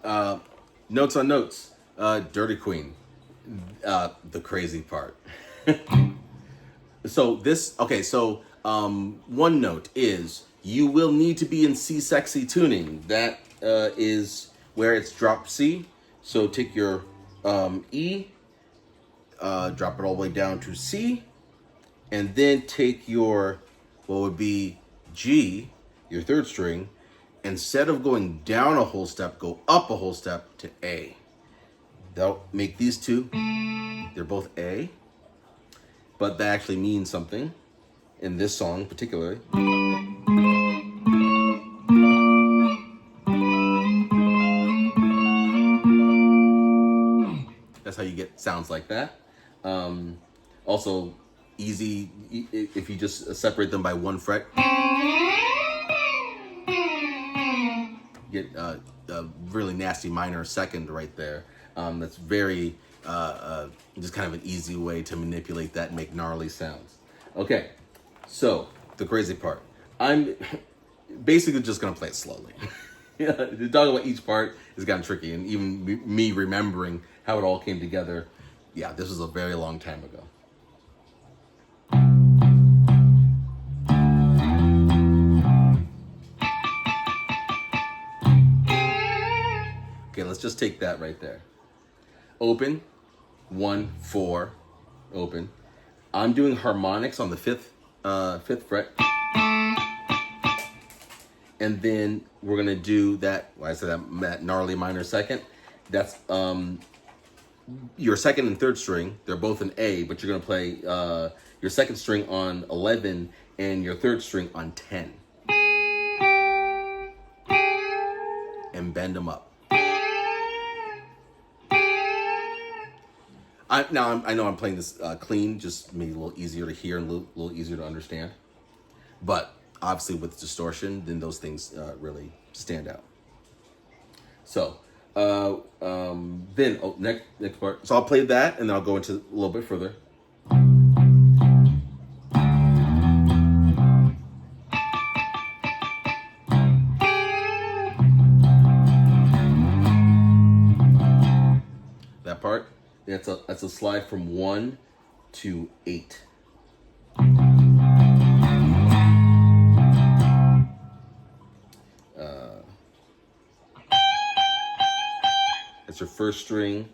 Notes on notes. Dirty Queen. The crazy part. So this okay. So one note is you will need to be in C sexy tuning. That is where it's drop C. So take your E, drop it all the way down to C, and then take your what would be G, your third string. Instead of going down a whole step, go up a whole step to A. That'll make these two. They're both A, but that actually means something in this song particularly. That's how you get sounds like that. Also, easy if you just separate them by one fret. Get a really nasty minor second right there. That's very just kind of an easy way to manipulate that and make gnarly sounds. Okay, so the crazy part. I'm basically just gonna play it slowly. Talking about each part has gotten tricky, and even me remembering how it all came together. Yeah, this was a very long time ago. Okay, let's just take that right there. Open, 1, 4, open. I'm doing harmonics on the fifth fret. And then we're gonna do that, I said that gnarly minor second. That's your second and third string. They're both in A, but you're gonna play your second string on 11 and your third string on 10. And bend them up. I know I'm playing this clean, just maybe a little easier to hear and a little easier to understand. But obviously with distortion, then those things really stand out. So next part. So I'll play that and then I'll go into a little bit further. That part. That's a slide from 1 to 8. That's your first string.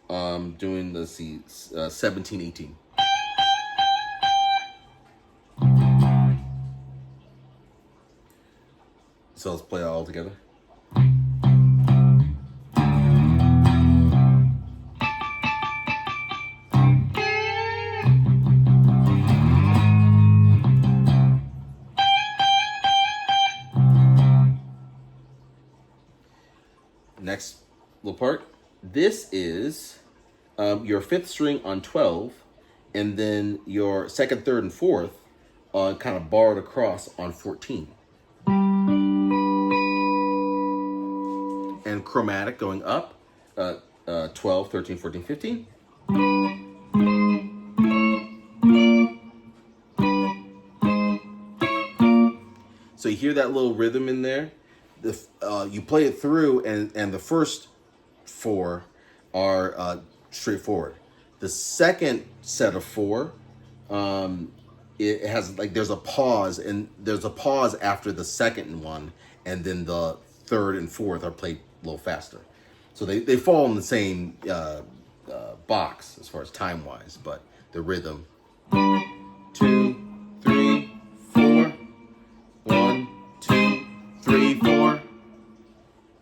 Doing the C 17, 18. So let's play it all together. Next little part. This is your fifth string on 12, and then your second, third, and fourth kind of borrowed across on 14. And chromatic going up, 12, 13, 14, 15. So you hear that little rhythm in there? You play it through, and the first 4 are straightforward. The second set of 4, it has there's a pause, and there's a pause after the second one, and then the third and fourth are played a little faster. So they fall in the same box as far as time wise, but the rhythm 2, 3, 4, 1, 2, 3, 4.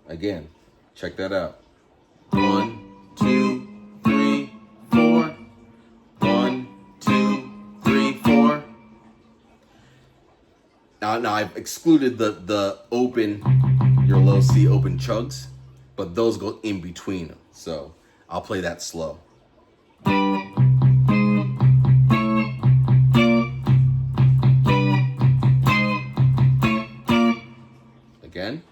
Again, check that out. 1, 2, 3, 4. 1, 2, 3, 4. Now I've excluded the open, your low C open chugs, but those go in between. So I'll play that slow. Again.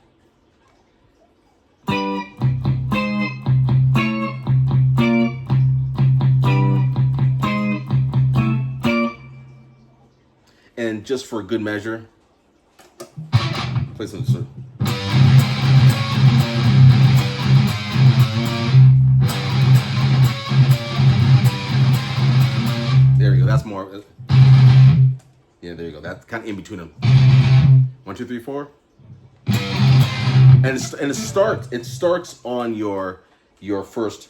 And just for good measure, play some. there you go. That's kind of in between them. 1, 2, 3, 4. And it starts on your first,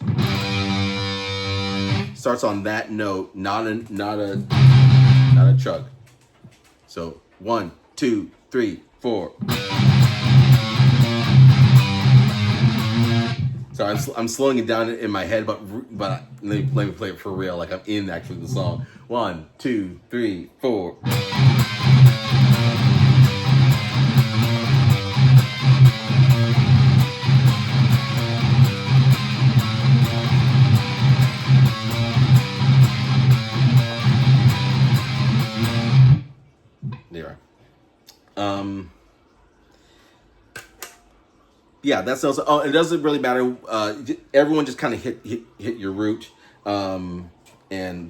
starts on that note, not a chug. So 1, 2, 3, 4. Sorry, I'm slowing it down in my head, but let me play it for real, like I'm in actually the song. 1, 2, 3, 4. There. Yeah, that's also. Oh, it doesn't really matter. Everyone just kind of hit your root, and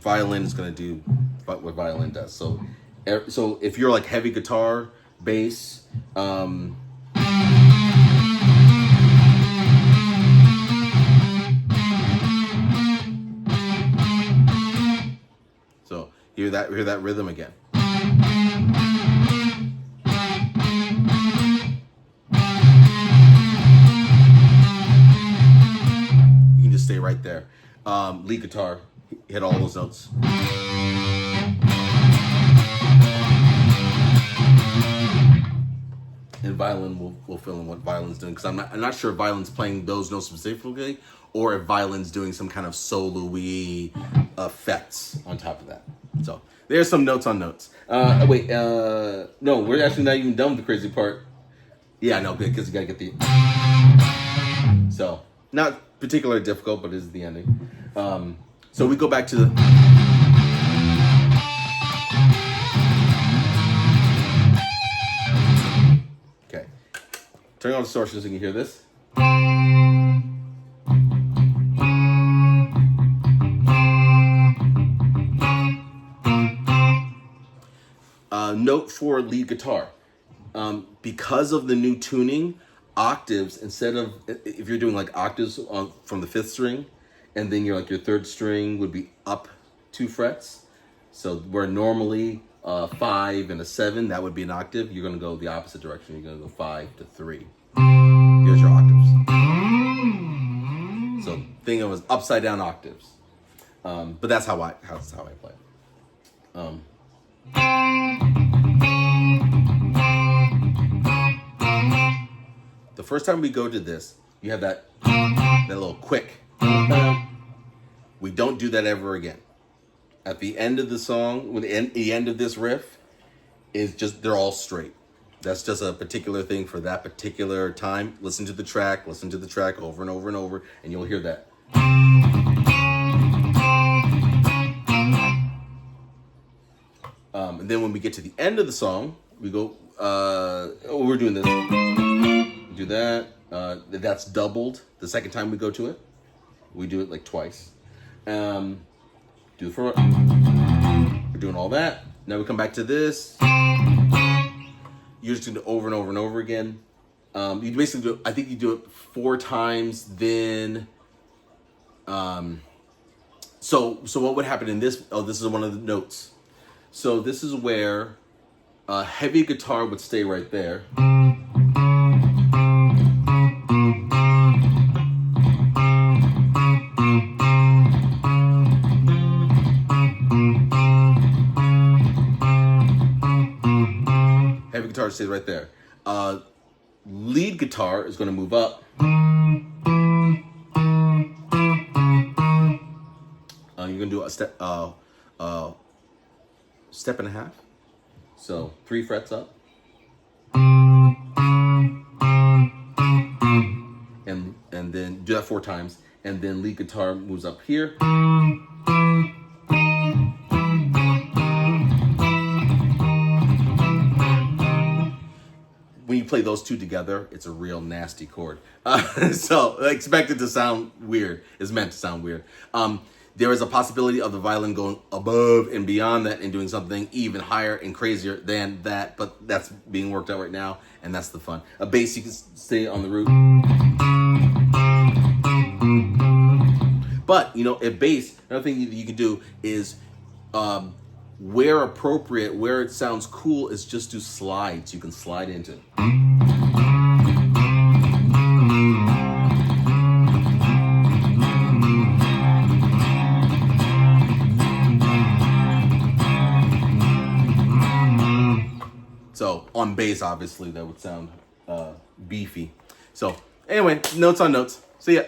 violin is going to do what violin does. So if you're like heavy guitar, bass, so hear that rhythm again. Stay right there. Lead guitar, hit all those notes. And violin will fill in what violin's doing, because I'm not sure if violin's playing those notes specifically, or if violin's doing some kind of solo-y effects on top of that. So there's some notes on notes. No, we're actually not even done with the crazy part. Yeah, no, because you gotta get the. So not particularly difficult, but it is the ending. So we go back to the. Okay, turn on the distortion so you can hear this. Note for lead guitar. Because of the new tuning, octaves, instead of, if you're doing like octaves from the 5th string, and then your third string would be up 2 frets. So where normally 5 and a 7, that would be an octave, you're gonna go the opposite direction. You're gonna go 5 to 3. Here's your octaves. So think of it as upside down octaves. But that's how I play it. The first time we go to this, you have that little quick. We don't do that ever again. At the end of the song, when the end of this riff is just, they're all straight. That's just a particular thing for that particular time. Listen to the track over and over and over, and you'll hear that. And then when we get to the end of the song, we go, we're doing this. Do that. That's doubled. The second time we go to it, we do it like twice. Do the front. We're doing all that. Now we come back to this. You're just going to over and over and over again. You basically do. I think you do it 4 times. Then, so what would happen in this? Oh, this is one of the notes. So this is where heavy guitar would stay right there. Heavy guitar stays right there. Lead guitar is going to move up. You're going to do a step and a half. So 3 frets up. And then do that 4 times. And then lead guitar moves up here. When you play those 2 together, it's a real nasty chord. So expect it to sound weird. It's meant to sound weird. There is a possibility of the violin going above and beyond that and doing something even higher and crazier than that, but that's being worked out right now, and that's the fun. A bass, you can stay on the root. But, a bass, another thing you can do is where appropriate, where it sounds cool, is just do slides. You can slide into it. So on bass, obviously, that would sound beefy. So anyway, notes on notes. See ya.